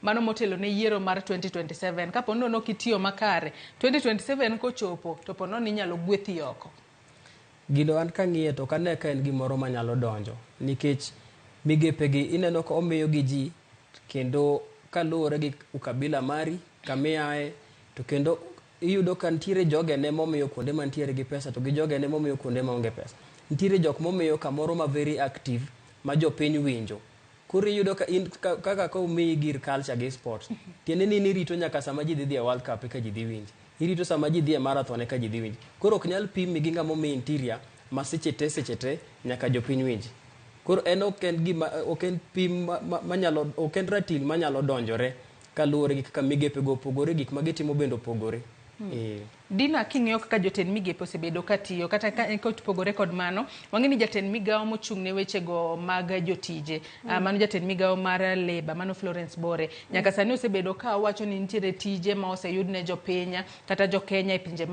mano motelo ne yiero mar 2027 kapo nono kitiyo makare 2027 kochopo to po nono inyalo gwethi oko. Gino an kang'iye to kane ka en gimoro manyalo donjo nikech migepegi ineno ka omiyo gi ji kendo kaluwore gi ukabila mari kamiae to kendo iyudo ka nitiere jogene momiyo kuonde mantiere gi pesa to gi jogene momiyo kuonde maonge pesa. Nitiere jok momiyo kamoro ma very active ma jopiny winjo. Koro iyudo ka in kaka ka umiyi gir culture gi sports tiende ni irito nyaka sama ji dhi e World Cup ka ji dhi winji. Irito sama ji dhi e marathon ka ji dhi winji. Koro ok nyal pim gi ng'ama omiyi interior ma seche te nyaka jopiny winji. Koro en ok en pim manyalo ok en ratil manyalo donjore kaluwore gi kaka migepego opogore gik ma gitimo bende opogore. Dina king'iyo kaka jotend migepe osebedo katiyo kata kopogore kod mano wang'eni jatend migawo mochung' ne wechego mag jotije mano jatend migawo mar Labour mano Florence Bore nyaka sani osebedo ka wacho ni nitiere tije ma oseyud ne jopiny kata jo Kenya e pinje